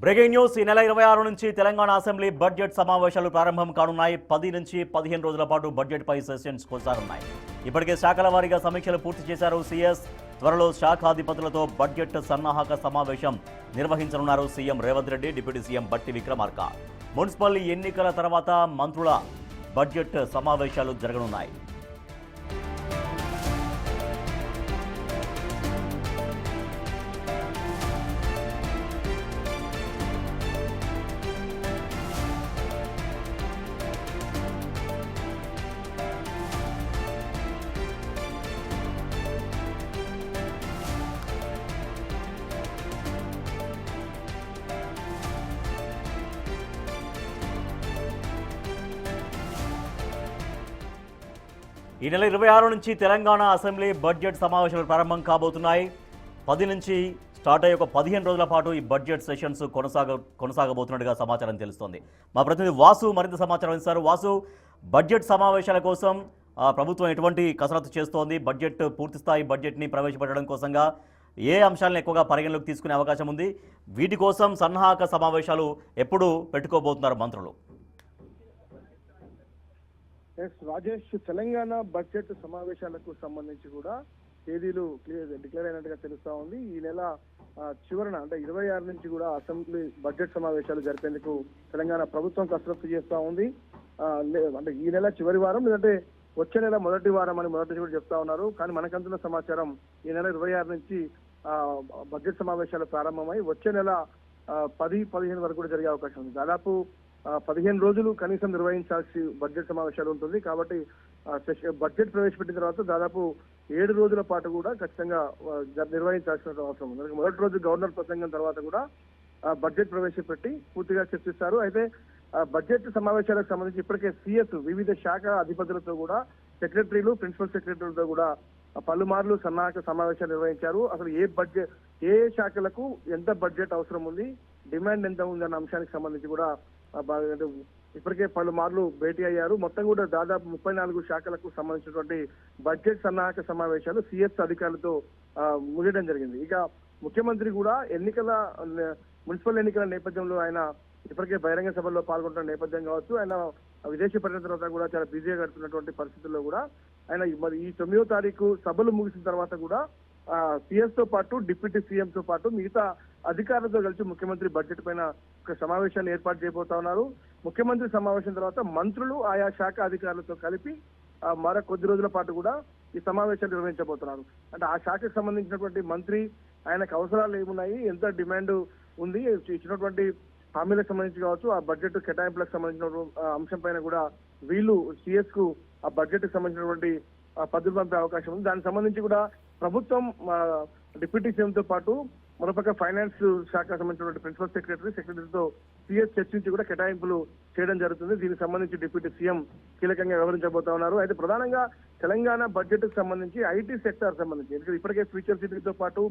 Breaking news ఈ నెల 26 నుంచి తెలంగాణ అసెంబ్లీ బడ్జెట్ సమావేశాలు ప్రారంభం కానున్నాయి. 10 నుంచి 15 రోజుల పాటు బడ్జెట్ పై సెషన్స్ కొనసాగనున్నాయి. ఇప్పటికే శాఖల వారీగా సమీక్షలు పూర్తి చేశారు సీఎస్. త్వరలో శాఖాధిపతులతో బడ్జెట్ సన్నాహక సమావేశం నిర్వహించనున్నారు CM Revanth Reddy, deputy CM బట్టి విక్రమార్క. మున్సిపల్ ఎన్నికల తర్వాత మంత్రుల బడ్జెట్ సమావేశాలు జరగనున్నాయి. ఈ నెల 26 నుంచి తెలంగాణ అసెంబ్లీ బడ్జెట్ సమావేశాలు ప్రారంభం కాబోతున్నాయి. 10 నుంచి స్టార్ట్ అయ్యే ఒక 15 రోజుల పాటు ఈ బడ్జెట్ సెషన్స్ కొనసాగబోతున్నట్టుగా సమాచారం తెలుస్తోంది. మా ప్రతినిధి వాసు మరింత సమాచారం ఇస్తారు. వాసు, బడ్జెట్ సమావేశాల కోసం ప్రభుత్వం ఎటువంటి కసరత్తు చేస్తోంది? బడ్జెట్ పూర్తిస్థాయి బడ్జెట్ని ప్రవేశపెట్టడం కోసంగా ఏ అంశాలను ఎక్కువగా పరిగణలోకి తీసుకునే అవకాశం ఉంది? వీటి కోసం సన్నాహక సమావేశాలు ఎప్పుడు పెట్టుకోబోతున్నారు మంత్రులు? రాజేష్, తెలంగాణ బడ్జెట్ సమావేశాలకు సంబంధించి కూడా తేదీలు డిక్లేర్ అయినట్టుగా తెలుస్తా ఉంది. ఈ నెల చివరన అంటే 26 నుంచి కూడా అసెంబ్లీ బడ్జెట్ సమావేశాలు జరిపేందుకు తెలంగాణ ప్రభుత్వం కసరత్తు చేస్తా ఉంది. అంటే ఈ నెల చివరి వారం లేదంటే వచ్చే నెల మొదటి వారం అని మొదటి కూడా చెప్తా ఉన్నారు. కానీ మనకంతున్న సమాచారం ఈ నెల 26 నుంచి బడ్జెట్ సమావేశాలు ప్రారంభమై వచ్చే నెల 10-15 వరకు కూడా జరిగే అవకాశం ఉంది. దాదాపు 15 రోజులు కనీసం నిర్వహించాల్సి బడ్జెట్ సమావేశాలు ఉంటుంది. కాబట్టి బడ్జెట్ ప్రవేశపెట్టిన తర్వాత దాదాపు 7 రోజుల పాటు కూడా ఖచ్చితంగా నిర్వహించాల్సిన అవసరం ఉంది. మొదటి రోజు గవర్నర్ ప్రసంగం తర్వాత కూడా బడ్జెట్ ప్రవేశపెట్టి పూర్తిగా చర్చిస్తారు. అయితే బడ్జెట్ సమావేశాలకు సంబంధించి ఇప్పటికే సీఎస్ వివిధ శాఖ అధిపతులతో కూడా సెక్రటరీలు, ప్రిన్సిపల్ సెక్రటరీలతో కూడా పలుమార్లు సన్నాహక సమావేశాలు నిర్వహించారు. అసలు ఏ శాఖలకు ఎంత బడ్జెట్ అవసరం ఉంది, డిమాండ్ ఎంత ఉంది అన్న అంశానికి సంబంధించి కూడా ఇప్పటికే పలుమార్లు భేటీ అయ్యారు. మొత్తం కూడా దాదాపు 34 శాఖలకు సంబంధించినటువంటి బడ్జెట్ సన్నాహక సమావేశాలు సీఎస్ అధికారులతో ముగియడం జరిగింది. ఇక ముఖ్యమంత్రి కూడా మున్సిపల్ ఎన్నికల నేపథ్యంలో ఆయన ఇప్పటికే బహిరంగ సభల్లో పాల్గొంటున్న నేపథ్యం కావచ్చు, ఆయన విదేశీ పర్యటన తర్వాత కూడా చాలా బిజీగా గడుపుతున్నటువంటి పరిస్థితుల్లో కూడా ఆయన మరి ఈ 9వ తారీఖు సభలు ముగిసిన తర్వాత కూడా సీఎస్ తో పాటు డిప్యూటీ సీఎం తో పాటు మిగతా అధికారులతో కలిసి ముఖ్యమంత్రి బడ్జెట్ పైన ఒక సమావేశాన్ని ఏర్పాటు చేయబోతా ఉన్నారు. ముఖ్యమంత్రి సమావేశం తర్వాత మంత్రులు ఆయా శాఖ అధికారులతో కలిపి మరో కొద్ది రోజుల పాటు కూడా ఈ సమావేశాలు నిర్వహించబోతున్నారు. అంటే ఆ శాఖకు సంబంధించినటువంటి మంత్రి ఆయనకు అవసరాలు ఏమున్నాయి, ఎంత డిమాండ్ ఉంది, ఇచ్చినటువంటి హామీలకు సంబంధించి కావచ్చు, ఆ బడ్జెట్ కేటాయింపులకు సంబంధించిన అంశం పైన కూడా వీళ్ళు సీఎస్ కు ఆ బడ్జెట్ కు సంబంధించినటువంటి పద్ధతులు పంపే అవకాశం ఉంది. దానికి సంబంధించి కూడా ప్రభుత్వం డిప్యూటీ సీఎం తో పాటు మరోపక్క ఫైనాన్స్ శాఖ సంబంధించినటువంటి ప్రిన్సిపల్ సెక్రటరీతో సీఎస్ చర్చించి కూడా కేటాయింపులు చేయడం జరుగుతుంది. దీనికి సంబంధించి డిప్యూటీ సీఎం కీలకంగా వ్యవహరించబోతా ఉన్నారు. అయితే ప్రధానంగా తెలంగాణ బడ్జెట్ కు సంబంధించి ఐటీ సెక్టార్ సంబంధించి ఇప్పటికే ఫ్యూచర్ సిటీతో పాటు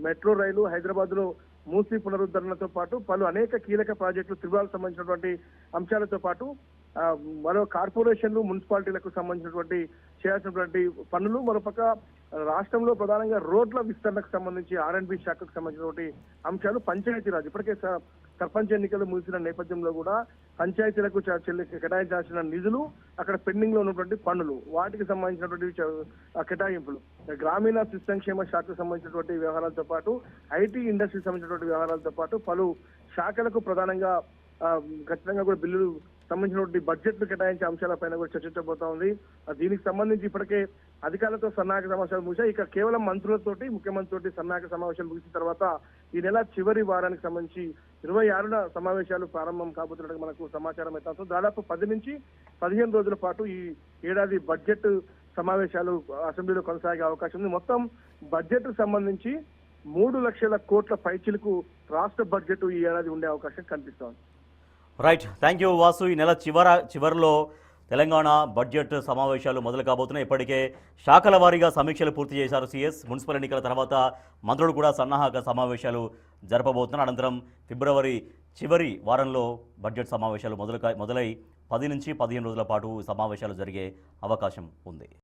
మెట్రో రైలు, హైదరాబాద్ లో మూసీ పునరుద్ధరణతో పాటు అనేక కీలక ప్రాజెక్టులు, త్రిపురాలకు సంబంధించినటువంటి అంశాలతో పాటు మరో కార్పొరేషన్లు, మున్సిపాలిటీలకు సంబంధించినటువంటి చేయాల్సినటువంటి పనులు, మరోపక్క రాష్ట్రంలో ప్రధానంగా రోడ్ల విస్తరణకు సంబంధించి R&B శాఖకు సంబంధించినటువంటి అంశాలు, పంచాయతీరాజ్ ఇప్పటికే సర్పంచ్ ఎన్నికలు ముగిసిన నేపథ్యంలో కూడా పంచాయతీలకు కేటాయించాల్సిన నిధులు, అక్కడ పెండింగ్ లో ఉన్నటువంటి పనులు, వాటికి సంబంధించినటువంటి కేటాయింపులు, గ్రామీణ సంక్షేమ శాఖకు సంబంధించినటువంటి వ్యవహారాలతో పాటు ఐటీ ఇండస్ట్రీకి సంబంధించినటువంటి వ్యవహారాలతో పాటు పలు శాఖలకు ప్రధానంగా ఖచ్చితంగా కూడా బిల్లులు సంబంధించినటువంటి బడ్జెట్ కేటాయించే అంశాలపైన కూడా చర్చించబోతా ఉంది. దీనికి సంబంధించి ఇప్పటికే అధికారులతో సన్నాహక సమావేశాలు ముగిశాయి. ఇక కేవలం మంత్రులతోటి, ముఖ్యమంత్రితోటి సన్నాహక సమావేశాలు ముగిసిన తర్వాత ఈ నెల చివరి వారానికి సంబంధించి 26న సమావేశాలు ప్రారంభం కాబోతున్నట్టుగా మనకు సమాచారం అయితే దాదాపు 10 నుంచి 15 రోజుల పాటు ఈ ఏడాది బడ్జెట్ సమావేశాలు అసెంబ్లీలో కొనసాగే అవకాశం ఉంది. మొత్తం బడ్జెట్ సంబంధించి 3 లక్షల కోట్ల పైచిలకు రాష్ట్ర బడ్జెట్ ఈ ఏడాది ఉండే అవకాశం కనిపిస్తోంది. Right, thank you Vasu. ఈ నెల చివరిలో తెలంగాణ బడ్జెట్ సమావేశాలు మొదలు కాబోతున్నాయి. ఇప్పటికే శాఖల వారీగా సమీక్షలు పూర్తి చేశారు సీఎస్. మున్సిపల్ ఎన్నికల తర్వాత మంత్రులు కూడా సన్నాహక సమావేశాలు జరపబోతున్నారు. అనంతరం ఫిబ్రవరి చివరి వారంలో బడ్జెట్ సమావేశాలు మొదలై 10 నుంచి 15 రోజుల పాటు సమావేశాలు జరిగే అవకాశం ఉంది.